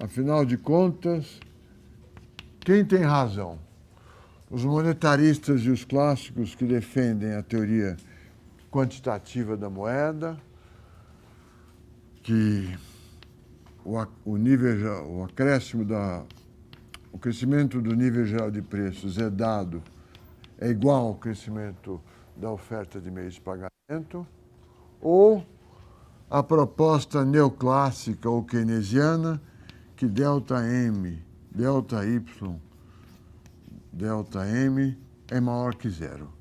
Afinal de contas, quem tem razão? Os monetaristas e os clássicos que defendem a teoria quantitativa da moeda, que o acréscimo o crescimento do nível geral de preços é igual ao crescimento da oferta de meios de pagamento, ou a proposta neoclássica ou keynesiana, que delta M, delta Y, delta M é maior que zero.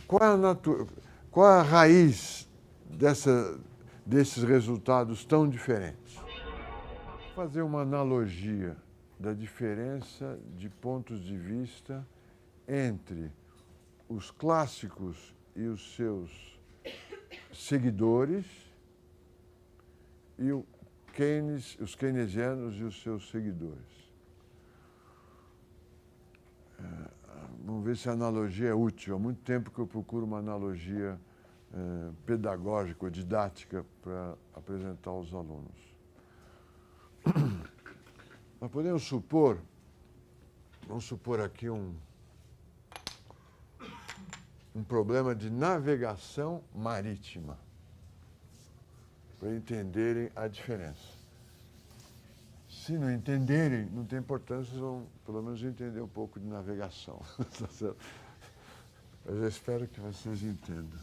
Qual é a raiz desses resultados tão diferentes? Vou fazer uma analogia da diferença de pontos de vista entre os clássicos e os seus seguidores e os keynesianos e os seus seguidores. Vamos ver se a analogia é útil. Há muito tempo que eu procuro uma analogia pedagógica, didática, para apresentar aos alunos. Nós podemos vamos supor aqui um problema de navegação marítima, para entenderem a diferença. Se não entenderem, não tem importância, vocês vão pelo menos entender um pouco de navegação. Mas eu espero que vocês entendam.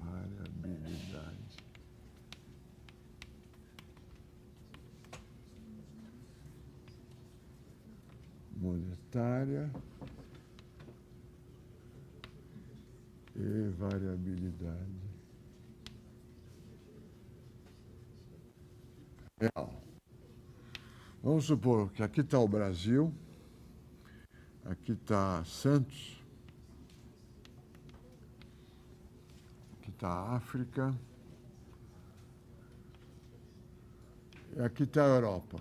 Variabilidade. Monetária e variabilidade real. Vamos supor que aqui está o Brasil, aqui está Santos, aqui está a África, e aqui está a Europa.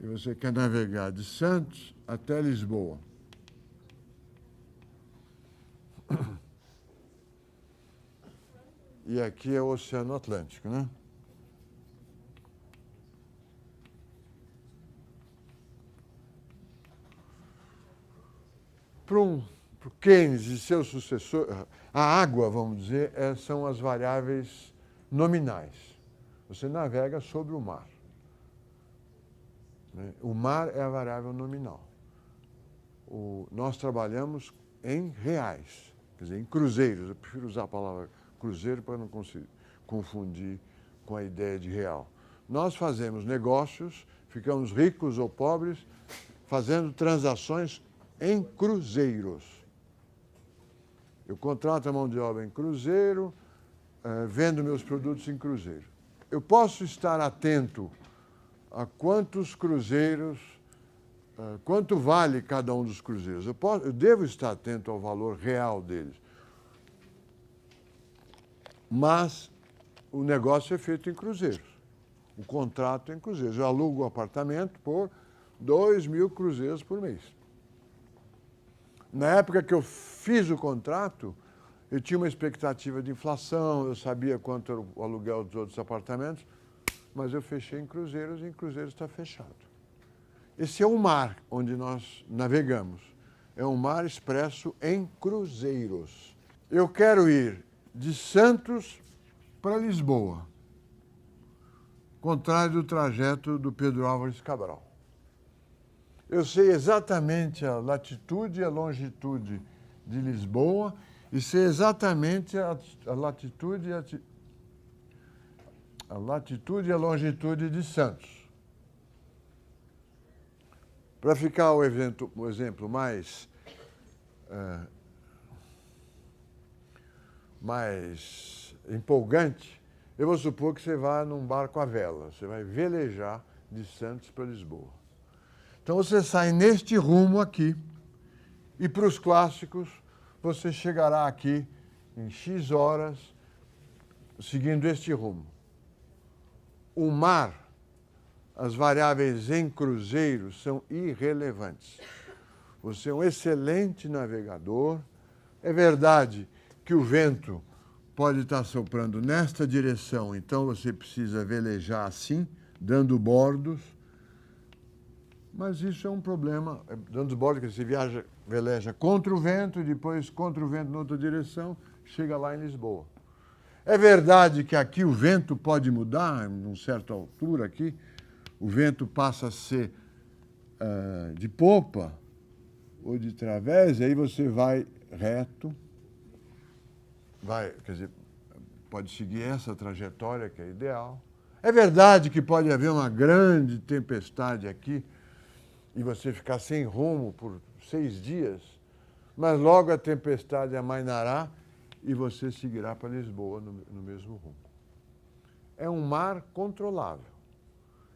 E você quer navegar de Santos até Lisboa. E aqui é o Oceano Atlântico, né? Para o Keynes e seus sucessores, a água, vamos dizer, são as variáveis nominais. Você navega sobre o mar. O mar é a variável nominal. Nós trabalhamos em reais, quer dizer, em cruzeiros. Eu prefiro usar a palavra cruzeiro para não confundir com a ideia de real. Nós fazemos negócios, ficamos ricos ou pobres, fazendo transações em cruzeiros. Eu contrato a mão de obra em cruzeiro, vendo meus produtos em cruzeiro. Eu posso estar atento a quantos cruzeiros, quanto vale cada um dos cruzeiros. Eu devo estar atento ao valor real deles. Mas o negócio é feito em cruzeiros. O contrato é em cruzeiros. Eu alugo o apartamento por 2.000 cruzeiros por mês. Na época que eu fiz o contrato, eu tinha uma expectativa de inflação, eu sabia quanto era o aluguel dos outros apartamentos, mas eu fechei em cruzeiros e em cruzeiros está fechado. Esse é o mar onde nós navegamos. É um mar expresso em cruzeiros. Eu quero ir de Santos para Lisboa, contrário do trajeto do Pedro Álvares Cabral. Eu sei exatamente a latitude e a longitude de Lisboa e sei exatamente a latitude e a longitude de Santos. Para ficar o exemplo mais empolgante, eu vou supor que você vá num barco à vela, você vai velejar de Santos para Lisboa. Então você sai neste rumo aqui e para os clássicos você chegará aqui em X horas seguindo este rumo. O mar, as variáveis em cruzeiros são irrelevantes, Você é um excelente navegador. É verdade que o vento pode estar soprando nesta direção, então você precisa velejar assim, dando bordos. Mas isso é um problema. Dando bordos, que você veleja contra o vento e depois contra o vento na outra direção, chega lá em Lisboa. É verdade que aqui o vento pode mudar, em uma certa altura aqui, o vento passa a ser de popa ou de través, e aí você vai reto, quer dizer, pode seguir essa trajetória que é ideal. É verdade que pode haver uma grande tempestade aqui e você ficar sem rumo por 6 dias, mas logo a tempestade amainará e você seguirá para Lisboa no mesmo rumo. É um mar controlável.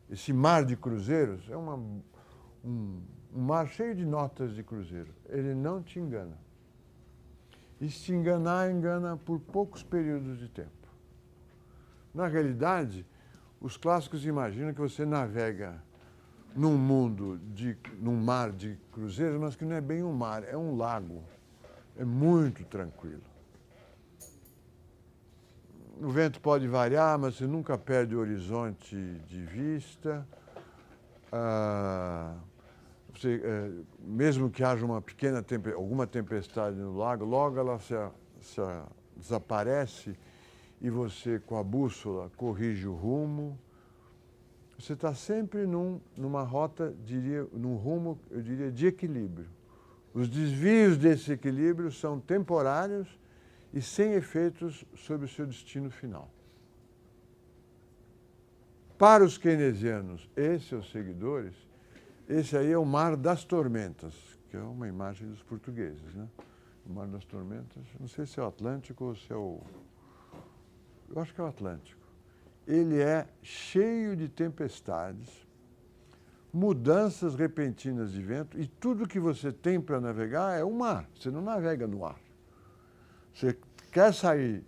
Esse mar de cruzeiros é um mar cheio de notas de cruzeiro. Ele não te engana. E se te enganar, engana por poucos períodos de tempo. Na realidade, os clássicos imaginam que você navega num mar de cruzeiros, mas que não é bem um mar, é um lago. É muito tranquilo. O vento pode variar, mas você nunca perde o horizonte de vista. Mesmo que haja alguma tempestade no lago, logo ela desaparece e você, com a bússola, corrige o rumo. Você está sempre numa rota, num rumo, eu diria, de equilíbrio. Os desvios desse equilíbrio são temporários e sem efeitos sobre o seu destino final. Para os keynesianos e seus seguidores, esse aí é o Mar das Tormentas, que é uma imagem dos portugueses, né? O Mar das Tormentas, não sei se é o Atlântico ou se é o... Eu acho que é o Atlântico. Ele é cheio de tempestades, mudanças repentinas de vento, e tudo que você tem para navegar é o mar. Você não navega no ar. Você quer sai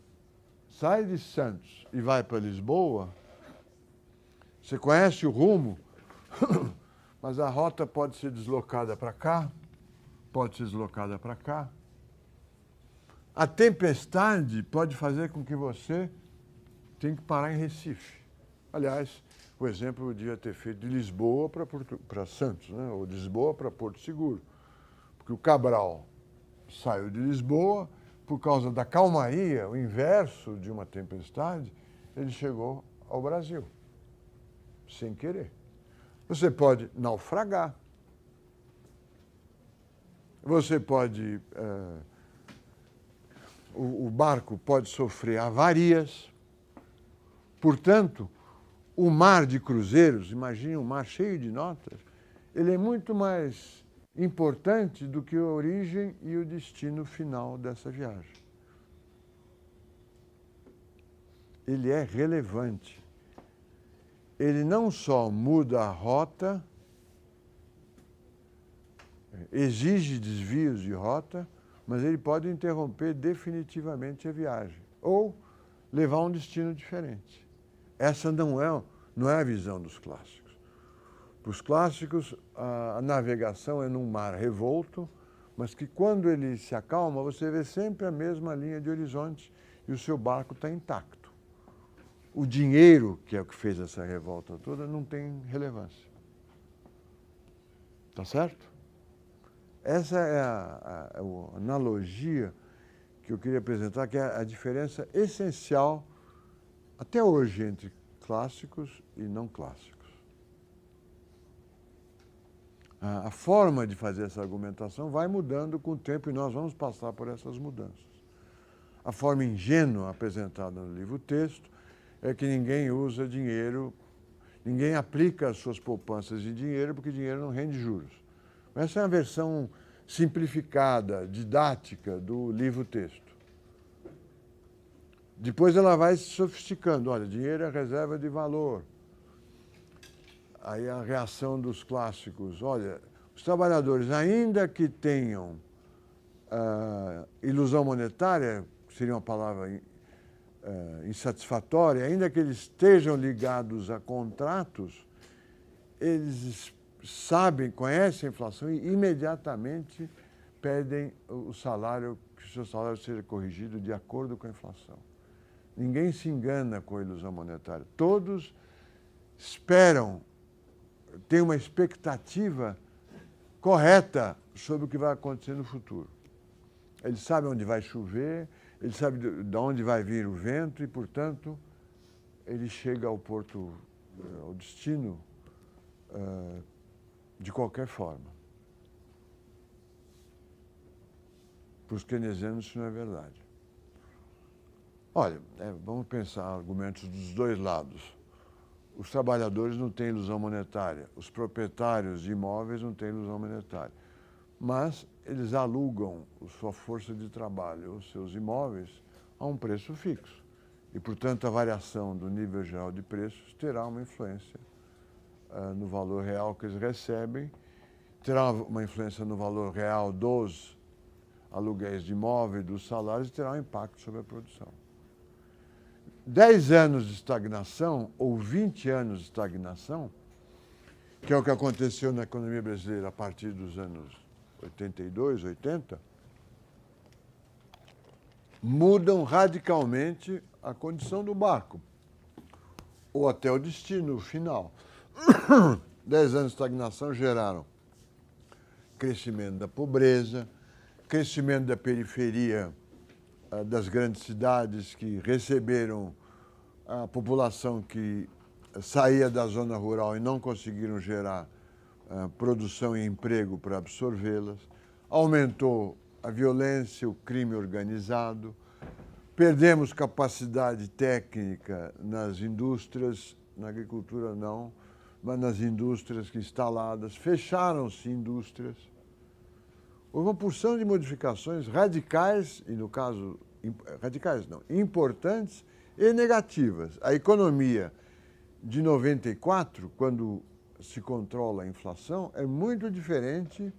de Santos e vai para Lisboa, você conhece o rumo, mas a rota pode ser deslocada para cá, pode ser deslocada para cá. A tempestade pode fazer com que você tenha que parar em Recife. Aliás, o exemplo eu devia ter feito de Lisboa para Santos, né? Ou de Lisboa para Porto Seguro. Porque o Cabral saiu de Lisboa, por causa da calmaria, o inverso de uma tempestade, ele chegou ao Brasil, sem querer. Você pode naufragar. Você pode... o barco pode sofrer avarias. Portanto, o mar de cruzeiros, imagine um mar cheio de notas, ele é muito mais importante do que a origem e o destino final dessa viagem. Ele é relevante. Ele não só muda a rota, exige desvios de rota, mas ele pode interromper definitivamente a viagem ou levar a um destino diferente. Essa não é a visão dos clássicos. Para os clássicos, a navegação é num mar revolto, mas que quando ele se acalma, você vê sempre a mesma linha de horizonte e o seu barco está intacto. O dinheiro, que é o que fez essa revolta toda, não tem relevância. Tá certo? Essa é a analogia que eu queria apresentar, que é a diferença essencial, até hoje, entre clássicos e não clássicos. A forma de fazer essa argumentação vai mudando com o tempo e nós vamos passar por essas mudanças. A forma ingênua apresentada no livro-texto é que ninguém usa dinheiro, ninguém aplica as suas poupanças em dinheiro porque dinheiro não rende juros. Essa é a versão simplificada, didática do livro-texto. Depois ela vai se sofisticando. Olha, dinheiro é reserva de valor. Aí a reação dos clássicos. Olha, os trabalhadores, ainda que tenham ilusão monetária, seria uma palavra insatisfatória, ainda que eles estejam ligados a contratos, eles sabem, conhecem a inflação e imediatamente pedem o salário, que o seu salário seja corrigido de acordo com a inflação. Ninguém se engana com a ilusão monetária. Todos esperam, têm uma expectativa correta sobre o que vai acontecer no futuro. Eles sabem onde vai chover, eles sabem de onde vai vir o vento e, portanto, ele chega ao porto, ao destino, de qualquer forma. Para os keynesianos isso não é verdade. Olha, vamos pensar argumentos dos dois lados. Os trabalhadores não têm ilusão monetária, os proprietários de imóveis não têm ilusão monetária, mas eles alugam a sua força de trabalho, os seus imóveis, a um preço fixo. E, portanto, a variação do nível geral de preços terá uma influência no valor real que eles recebem, terá uma influência no valor real dos aluguéis de imóveis, dos salários, e terá um impacto sobre a produção. 10 anos de estagnação, ou 20 anos de estagnação, que é o que aconteceu na economia brasileira a partir dos anos 82, 80, mudam radicalmente a condição do barco, ou até o destino final. 10 anos de estagnação geraram crescimento da pobreza, crescimento da periferia das grandes cidades que receberam a população que saía da zona rural e não conseguiram gerar produção e emprego para absorvê-las. Aumentou a violência, o crime organizado. Perdemos capacidade técnica nas indústrias, na agricultura não, mas nas indústrias que instaladas. Fecharam-se indústrias. Houve uma porção de modificações radicais, e no caso, radicais não, importantes e negativas. A economia de 94, quando se controla a inflação, é muito diferente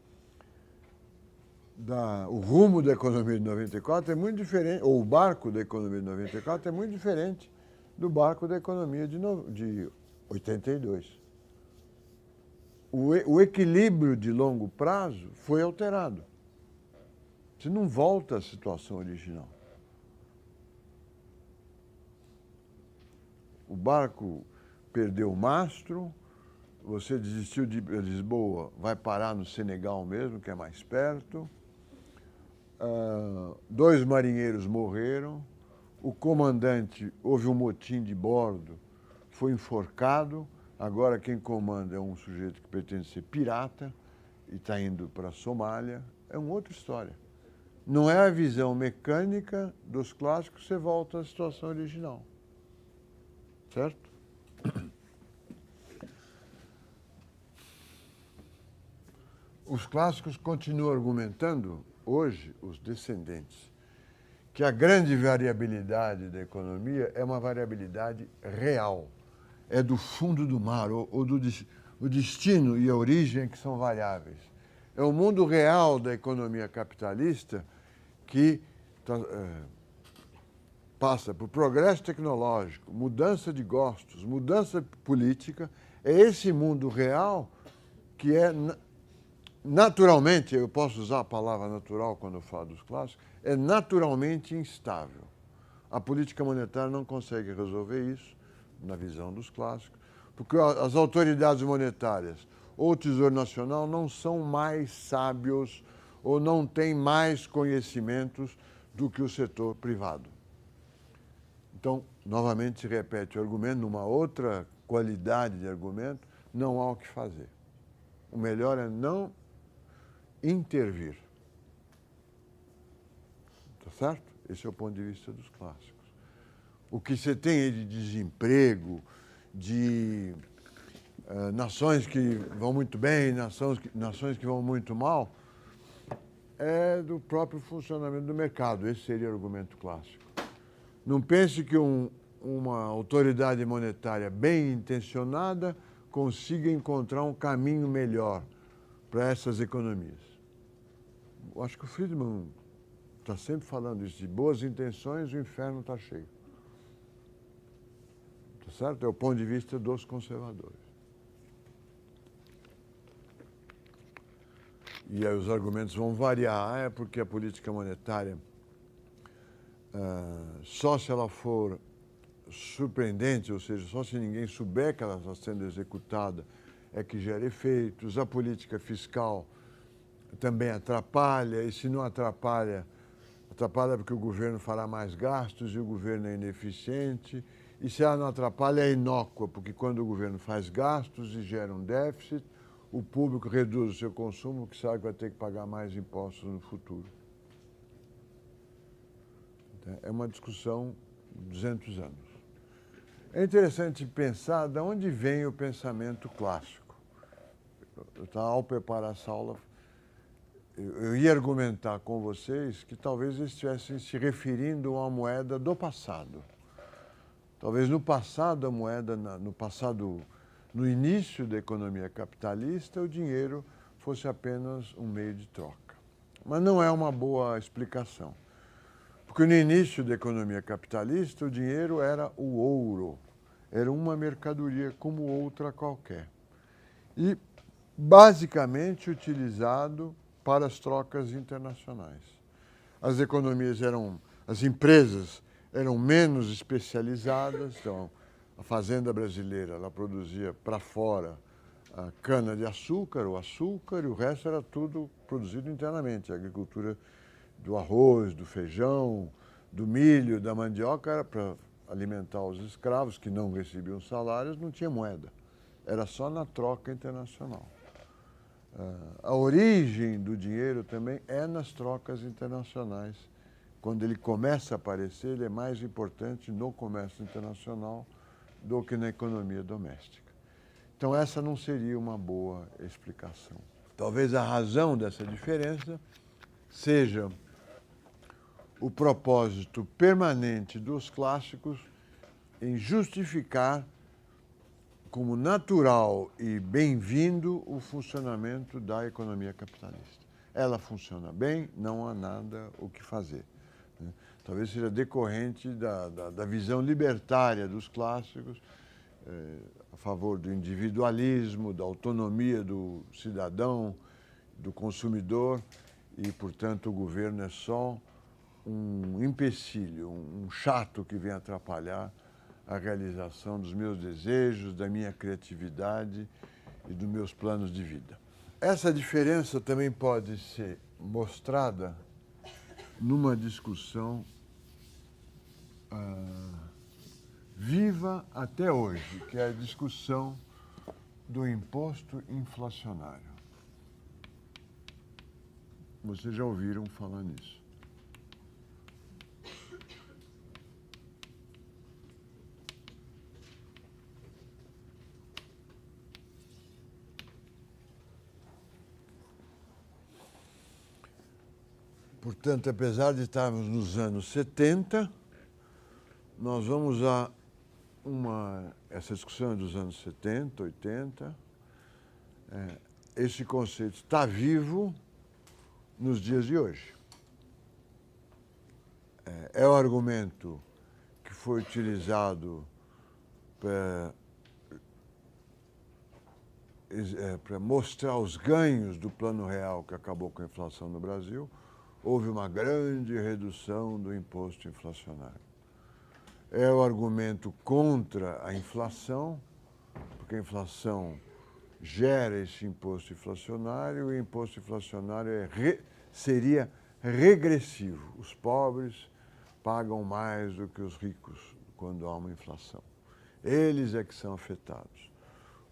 o rumo da economia de 94 é muito diferente, ou o barco da economia de 94 é muito diferente do barco da economia de 82. O equilíbrio de longo prazo foi alterado. Você não volta à situação original. O barco perdeu o mastro, você desistiu de Lisboa, vai parar no Senegal mesmo, que é mais perto. 2 marinheiros morreram, o comandante, houve um motim de bordo, foi enforcado. Agora quem comanda é um sujeito que pretende ser pirata e está indo para a Somália. É uma outra história. Não é a visão mecânica dos clássicos, você volta à situação original. Certo? Os clássicos continuam argumentando, hoje, os descendentes, que a grande variabilidade da economia é uma variabilidade real. É do fundo do mar, ou o destino e a origem que são variáveis. É o mundo real da economia capitalista que passa por progresso tecnológico, mudança de gostos, mudança política. É esse mundo real que é naturalmente, eu posso usar a palavra natural quando eu falo dos clássicos, é naturalmente instável. A política monetária não consegue resolver isso, na visão dos clássicos, porque as autoridades monetárias ou o Tesouro Nacional não são mais sábios ou não têm mais conhecimentos do que o setor privado. Então, novamente se repete o argumento, numa outra qualidade de argumento, não há o que fazer. O melhor é não intervir. Tá certo? Esse é o ponto de vista dos clássicos. O que você tem aí de desemprego, de nações que vão muito bem, nações que vão muito mal, é do próprio funcionamento do mercado. Esse seria o argumento clássico. Não pense que uma autoridade monetária bem intencionada consiga encontrar um caminho melhor para essas economias. Eu acho que o Friedman está sempre falando isso, de boas intenções, o inferno está cheio. Tá certo? É o ponto de vista dos conservadores. e aí os argumentos vão variar. É porque a política monetária, só se ela for surpreendente, ou seja, só se ninguém souber que ela está sendo executada, é que gera efeitos. A política fiscal também atrapalha, e se não atrapalha, atrapalha porque o governo fará mais gastos e o governo é ineficiente. E se ela não atrapalha, é inócua, porque quando o governo faz gastos e gera um déficit, o público reduz o seu consumo, que sabe que vai ter que pagar mais impostos no futuro. É uma discussão de 200 anos. É interessante pensar de onde vem o pensamento clássico. Ao preparar essa aula, eu ia argumentar com vocês que talvez eles estivessem se referindo a uma moeda do passado. Talvez no passado, a moeda, no início da economia capitalista, o dinheiro fosse apenas um meio de troca. Mas não é uma boa explicação. Porque no início da economia capitalista, o dinheiro era o ouro. Era uma mercadoria como outra qualquer. E basicamente utilizado para as trocas internacionais. As empresas eram menos especializadas, então a fazenda brasileira ela produzia para fora a cana-de-açúcar, o açúcar, e o resto era tudo produzido internamente. A agricultura do arroz, do feijão, do milho, da mandioca era para alimentar os escravos que não recebiam salários, não tinha moeda. Era só na troca internacional. A origem do dinheiro também é nas trocas internacionais. Quando ele começa a aparecer, ele é mais importante no comércio internacional do que na economia doméstica. Então, essa não seria uma boa explicação. Talvez a razão dessa diferença seja o propósito permanente dos clássicos em justificar como natural e bem-vindo o funcionamento da economia capitalista. Ela funciona bem, não há nada o que fazer. Talvez seja decorrente da visão libertária dos clássicos, a favor do individualismo, da autonomia do cidadão, do consumidor, e, portanto, o governo é só um empecilho, um chato que vem atrapalhar a realização dos meus desejos, da minha criatividade e dos meus planos de vida. Essa diferença também pode ser mostrada numa discussão viva até hoje, que é a discussão do imposto inflacionário. Vocês já ouviram falar nisso? Portanto, apesar de estarmos nos anos 70, nós vamos a essa discussão é dos anos 70, 80. Esse conceito está vivo nos dias de hoje. É o argumento que foi utilizado para mostrar os ganhos do Plano Real que acabou com a inflação no Brasil. Houve uma grande redução do imposto inflacionário. É o argumento contra a inflação, porque a inflação gera esse imposto inflacionário, e o imposto inflacionário seria regressivo. Os pobres pagam mais do que os ricos quando há uma inflação. Eles é que são afetados.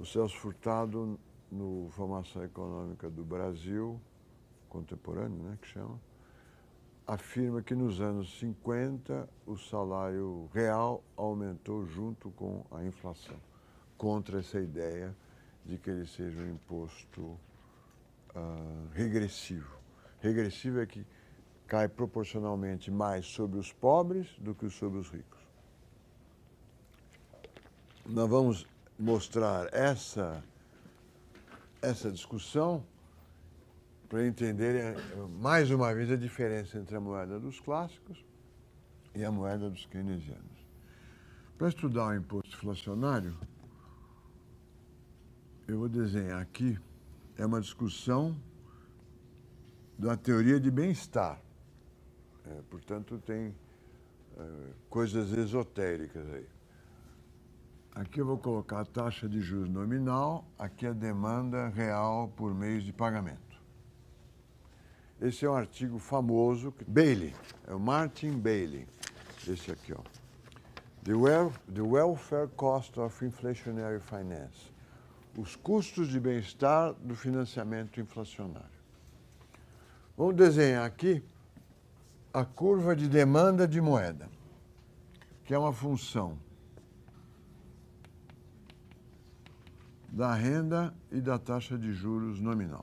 O Celso Furtado, no Formação Econômica do Brasil, contemporâneo, né, que chama, afirma que nos anos 50 o salário real aumentou junto com a inflação, contra essa ideia de que ele seja um imposto regressivo. Regressivo é que cai proporcionalmente mais sobre os pobres do que sobre os ricos. Nós vamos mostrar essa discussão para entenderem mais uma vez a diferença entre a moeda dos clássicos e a moeda dos keynesianos. Para estudar o imposto inflacionário, eu vou desenhar aqui, é uma discussão da teoria de bem-estar. Portanto, tem coisas esotéricas aí. Aqui eu vou colocar a taxa de juros nominal, aqui a demanda real por meios de pagamento. Esse é um artigo famoso, Bailey, é o Martin Bailey, esse aqui, ó. The Welfare Cost of Inflationary Finance. Os custos de bem-estar do financiamento inflacionário. Vamos desenhar aqui a curva de demanda de moeda, que é uma função da renda e da taxa de juros nominal.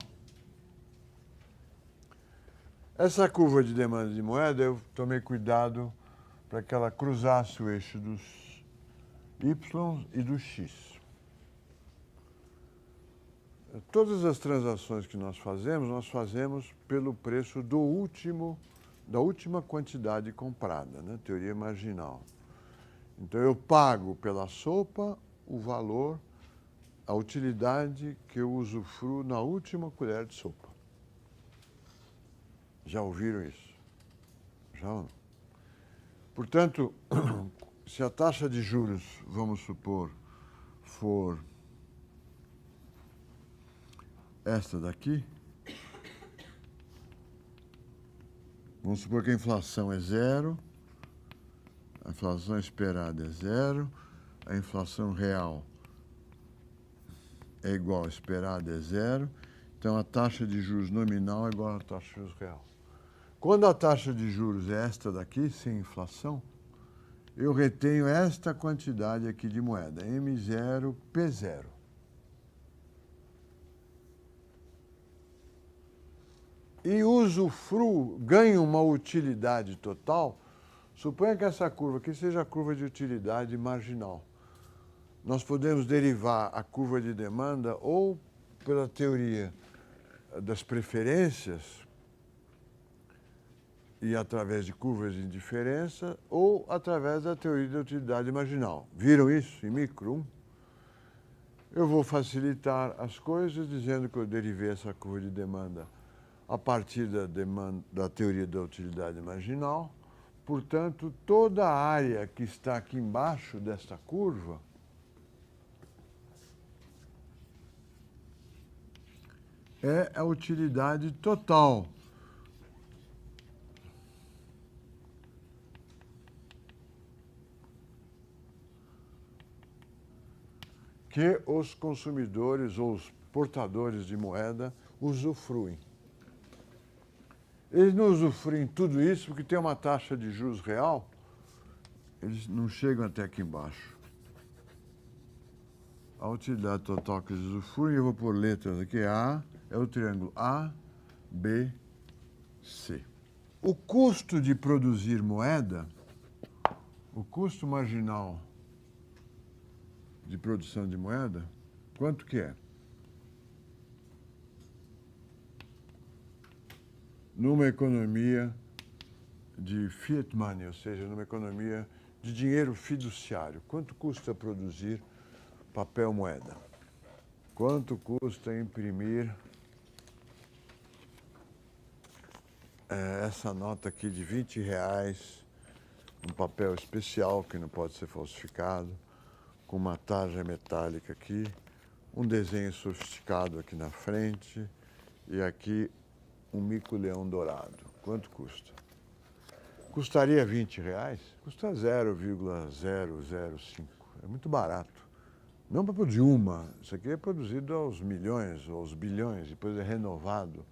Essa curva de demanda de moeda, eu tomei cuidado para que ela cruzasse o eixo dos Y e do X. Todas as transações que nós fazemos pelo preço da última quantidade comprada, né? Teoria marginal. Então, eu pago pela sopa o valor, a utilidade que eu usufruo na última colher de sopa. Já ouviram isso? Já ou não? Portanto, se a taxa de juros, vamos supor, for esta daqui, vamos supor que a inflação é zero, a inflação esperada é zero, a inflação real é igual, a esperada é zero, então a taxa de juros nominal é igual à taxa de juros real. Quando a taxa de juros é esta daqui, sem inflação, eu retenho esta quantidade aqui de moeda, M0, P0. E usufruo, ganho uma utilidade total, suponha que essa curva aqui seja a curva de utilidade marginal. Nós podemos derivar a curva de demanda ou pela teoria das preferências, e através de curvas de indiferença, ou através da teoria da utilidade marginal. Viram isso em micro 1? Eu vou facilitar as coisas dizendo que eu derivei essa curva de demanda a partir da teoria da utilidade marginal. Portanto, toda a área que está aqui embaixo desta curva é a utilidade total. Que os consumidores ou os portadores de moeda usufruem. Eles não usufruem tudo isso porque tem uma taxa de juros real, eles não chegam até aqui embaixo. A utilidade total que eles usufruem, eu vou pôr letras aqui, A, é o triângulo A, B, C. O custo de produzir moeda, o custo marginal de produção de moeda, quanto que é? Numa economia de fiat money, ou seja, numa economia de dinheiro fiduciário, quanto custa produzir papel moeda? Quanto custa imprimir essa nota aqui de R$20, um papel especial que não pode ser falsificado, com uma tarja metálica aqui, um desenho sofisticado aqui na frente e aqui um mico-leão dourado. Quanto custa? Custaria R$20? Custa 0,005. É muito barato. Não para produzir uma. Isso aqui é produzido aos milhões, aos bilhões, depois é renovado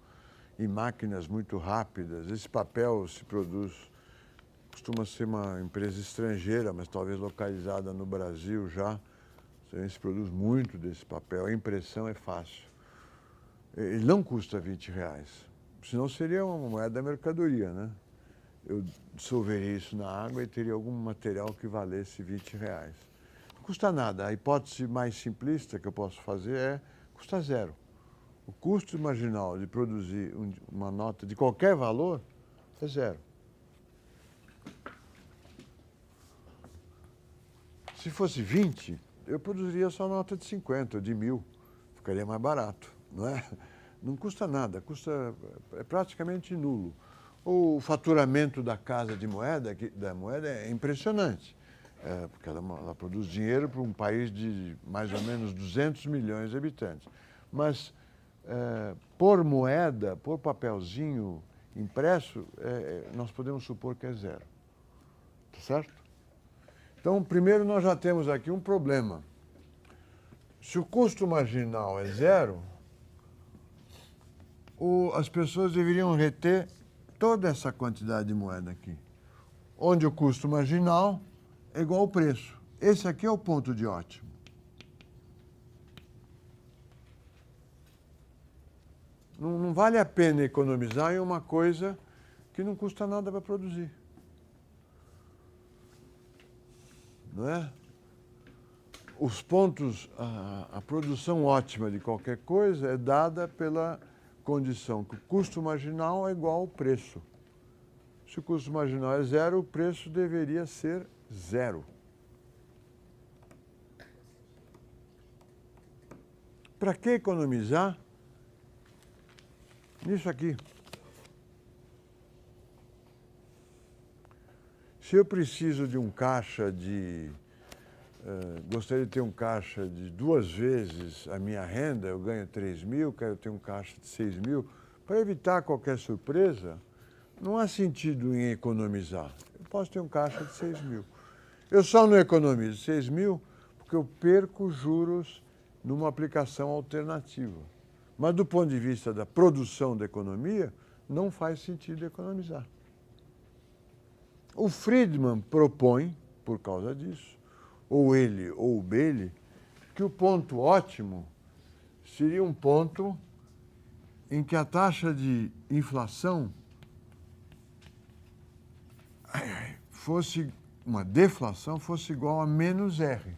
em máquinas muito rápidas. Esse papel se produz, costuma ser uma empresa estrangeira, mas talvez localizada no Brasil já. Se produz muito desse papel, a impressão é fácil. Ele não custa R$20, senão seria uma moeda da mercadoria, né? Eu dissolveria isso na água e teria algum material que valesse R$20. Não custa nada. A hipótese mais simplista que eu posso fazer custa zero. O custo marginal de produzir uma nota de qualquer valor é zero. Se fosse 20, eu produziria só nota de 50, de 1.000. Ficaria mais barato, não é? Não custa nada, é praticamente nulo. O faturamento da casa de moeda, da moeda é impressionante, porque ela produz dinheiro para um país de mais ou menos 200 milhões de habitantes. Mas por moeda, por papelzinho impresso, nós podemos supor que é zero. Tá certo? Então, primeiro nós já temos aqui um problema. Se o custo marginal é zero, as pessoas deveriam reter toda essa quantidade de moeda aqui, onde o custo marginal é igual ao preço. Esse aqui é o ponto de ótimo. Não vale a pena economizar em uma coisa que não custa nada para produzir. Não é? Os pontos, a produção ótima de qualquer coisa é dada pela condição que o custo marginal é igual ao preço. Se o custo marginal é zero, o preço deveria ser zero. Para que economizar nisso aqui? Se eu preciso de um caixa gostaria de ter um caixa de 2 vezes a minha renda, eu ganho 3 mil, quero ter um caixa de 6 mil. Para evitar qualquer surpresa, não há sentido em economizar. Eu posso ter um caixa de 6 mil. Eu só não economizo 6 mil porque eu perco juros numa aplicação alternativa. Mas do ponto de vista da produção da economia, não faz sentido economizar. O Friedman propõe, por causa disso, ou ele ou o Bailey, que o ponto ótimo seria um ponto em que a taxa de inflação fosse uma deflação, fosse igual a menos R.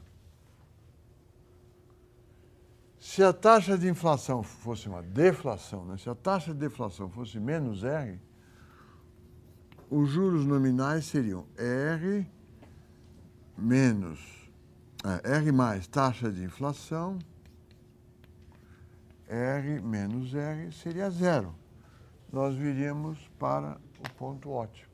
Se a taxa de inflação fosse uma deflação, né? Se a taxa de deflação fosse menos R, os juros nominais seriam R mais taxa de inflação, R menos R seria zero. Nós viríamos para o ponto ótimo.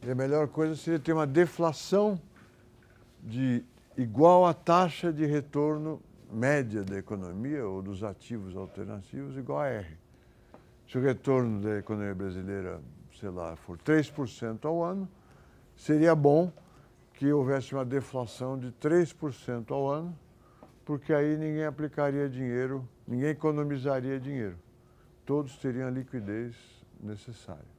E a melhor coisa seria ter uma deflação igual à taxa de retorno média da economia ou dos ativos alternativos igual a R. Se o retorno da economia brasileira, sei lá, for 3% ao ano, seria bom que houvesse uma deflação de 3% ao ano, porque aí ninguém aplicaria dinheiro, ninguém economizaria dinheiro. Todos teriam a liquidez necessária.